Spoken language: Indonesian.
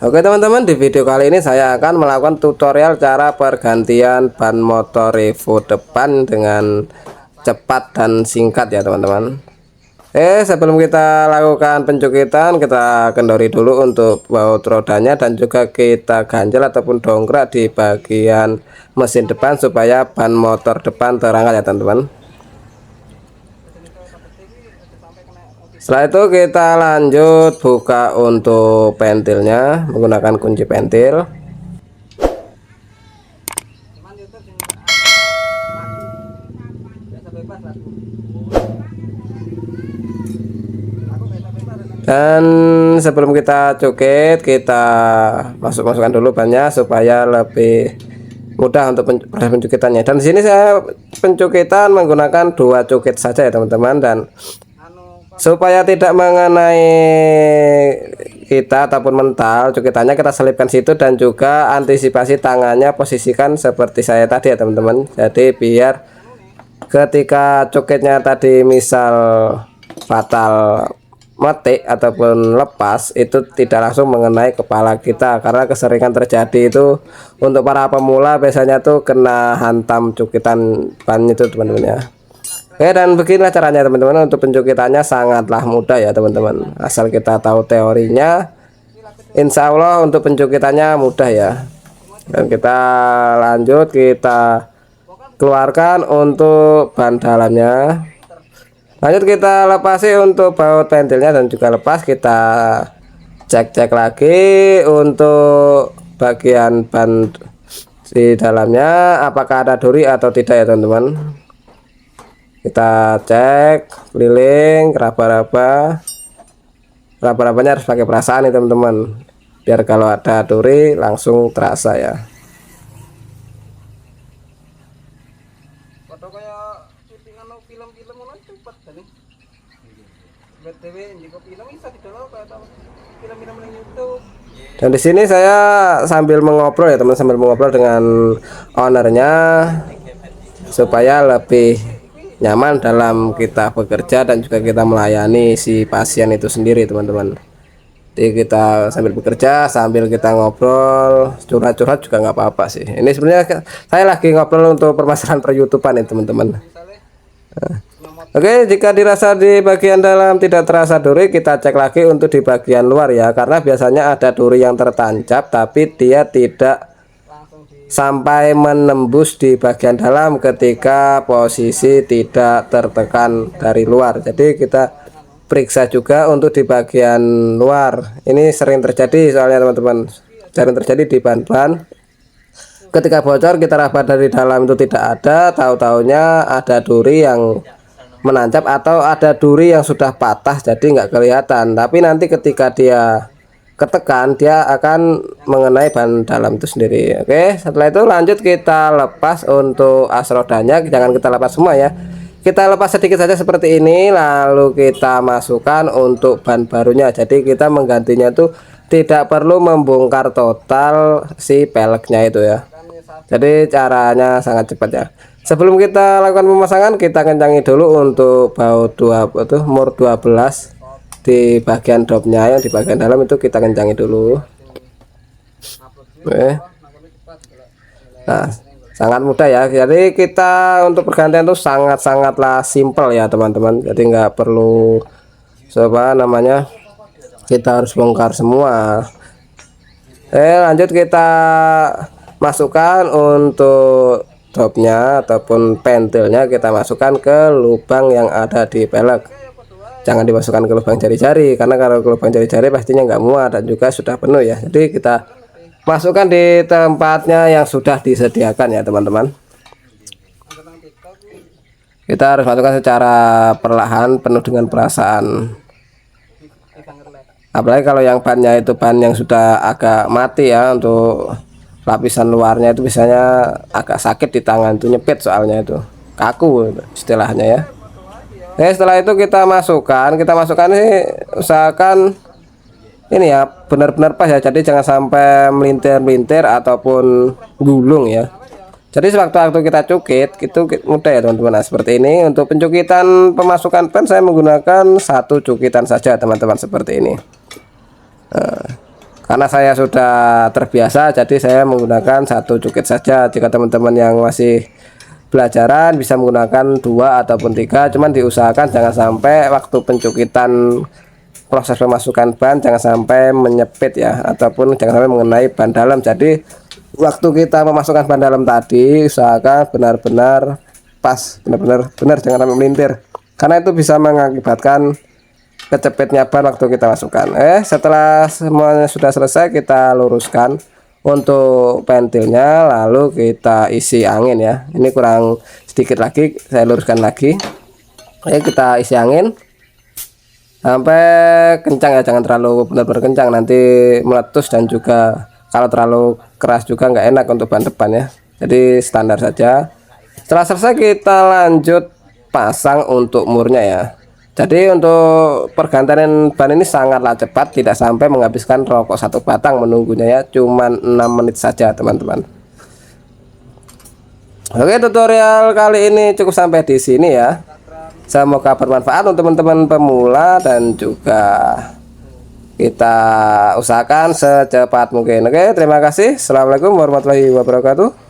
Oke teman-teman, di video kali ini saya akan melakukan tutorial cara pergantian ban motor Revo depan dengan cepat dan singkat ya teman-teman. Sebelum kita lakukan pencokitan, kita kendori dulu untuk baut rodanya dan juga kita ganjel ataupun dongkrak di bagian mesin depan supaya ban motor depan terangkat ya teman-teman. Setelah itu kita lanjut buka untuk pentilnya menggunakan kunci pentil. Dan sebelum kita cukit, kita masukkan dulu bannya supaya lebih mudah untuk proses pencukitannya. Dan di sini saya pencukitan menggunakan 2 cukit saja ya teman-teman, dan supaya tidak mengenai kita ataupun mental cukitannya, kita selipkan situ dan juga antisipasi tangannya posisikan seperti saya tadi ya teman-teman. Jadi biar ketika cukitnya tadi misal fatal metik ataupun lepas, itu tidak langsung mengenai kepala kita, karena keseringan terjadi itu untuk para pemula biasanya tuh kena hantam cukitan ban itu teman-teman ya. Oke, dan beginilah caranya teman-teman. Untuk pencukitannya sangatlah mudah ya teman-teman, asal kita tahu teorinya, insya Allah untuk pencukitannya mudah ya. Dan kita lanjut, kita keluarkan untuk ban dalamnya. Lanjut kita lepasi untuk baut pentilnya dan juga lepas. Kita cek lagi untuk bagian ban di dalamnya apakah ada duri atau tidak ya teman-teman. Kita cek keliling, raba-rabanya harus pakai perasaan nih teman-teman, biar kalau ada duri langsung terasa ya. Dan di sini saya sambil mengobrol ya teman, sambil mengobrol dengan ownernya supaya lebih nyaman dalam kita bekerja dan juga kita melayani si pasien itu sendiri teman-teman. Jadi kita sambil bekerja sambil kita ngobrol, curhat-curhat juga nggak apa-apa sih. Ini sebenarnya saya lagi ngobrol untuk permasalahan per YouTubean ya teman-teman. Oke, jika dirasa di bagian dalam tidak terasa duri, kita cek lagi untuk di bagian luar ya, karena biasanya ada duri yang tertancap tapi dia tidak sampai menembus di bagian dalam ketika posisi tidak tertekan dari luar. Jadi kita periksa juga untuk di bagian luar. Ini sering terjadi soalnya teman-teman, sering terjadi di ban-ban. Ketika bocor kita raba dari dalam itu tidak ada, tahu-taunya ada duri yang menancap atau ada duri yang sudah patah jadi nggak kelihatan, tapi nanti ketika dia ketekan dia akan mengenai ban dalam itu sendiri. Oke, setelah itu lanjut kita lepas untuk as rodanya. Jangan kita lepas semua ya, kita lepas sedikit saja seperti ini, lalu kita masukkan untuk ban barunya. Jadi kita menggantinya tuh tidak perlu membongkar total si peleknya itu ya. Jadi caranya sangat cepat ya. Sebelum kita lakukan pemasangan, kita kencangi dulu untuk baut mur 12 di bagian dopnya, yang di bagian dalam itu kita kencangi dulu. Oke. Nah, sangat mudah ya. Jadi kita untuk pergantian itu sangatlah simple ya teman-teman. Jadi nggak perlu kita harus bongkar semua. Lanjut kita masukkan untuk dopnya ataupun pentilnya, kita masukkan ke lubang yang ada di pelek. Jangan dimasukkan ke lubang jari-jari, karena kalau ke lubang jari-jari pastinya nggak muat dan juga sudah penuh ya. Jadi kita masukkan di tempatnya yang sudah disediakan ya teman-teman. Kita harus masukkan secara perlahan, penuh dengan perasaan. Apalagi kalau yang bannya itu ban yang sudah agak mati ya, untuk lapisan luarnya itu biasanya agak sakit di tangan, itu nyepit soalnya, itu kaku istilahnya ya. Setelah itu kita masukkan ini, usahakan ini ya benar-benar pas ya, jadi jangan sampai melintir-melintir ataupun gulung ya. Jadi sewaktu-waktu kita cukit itu mudah ya teman-teman. Nah, seperti ini untuk pencukitan pemasukan ban saya menggunakan 1 cukitan saja teman-teman, seperti ini. Karena saya sudah terbiasa, jadi saya menggunakan satu cukit saja. Jika teman-teman yang masih belajaran bisa menggunakan 2 ataupun 3, cuman diusahakan jangan sampai waktu pencukitan proses pemasukan ban jangan sampai menyepit ya, ataupun jangan sampai mengenai ban dalam. Jadi waktu kita memasukkan ban dalam tadi usahakan benar-benar pas, benar jangan sampai melintir, karena itu bisa mengakibatkan kecepitnya ban waktu kita masukkan. Setelah semuanya sudah selesai, kita luruskan untuk ventilnya, lalu kita isi angin ya. Ini kurang sedikit lagi, saya luruskan lagi. Kita isi angin sampai kencang ya, jangan terlalu benar-benar kencang, nanti meletus, dan juga kalau terlalu keras juga nggak enak untuk ban depan ya. Jadi standar saja. Setelah selesai, kita lanjut pasang untuk murnya ya. Jadi untuk pergantian ban ini sangatlah cepat, tidak sampai menghabiskan rokok 1 batang menunggunya ya, cuman 6 menit saja teman-teman. Oke, tutorial kali ini cukup sampai di sini ya. Semoga bermanfaat untuk teman-teman pemula, dan juga kita usahakan secepat mungkin. Oke, terima kasih. Assalamualaikum warahmatullahi wabarakatuh.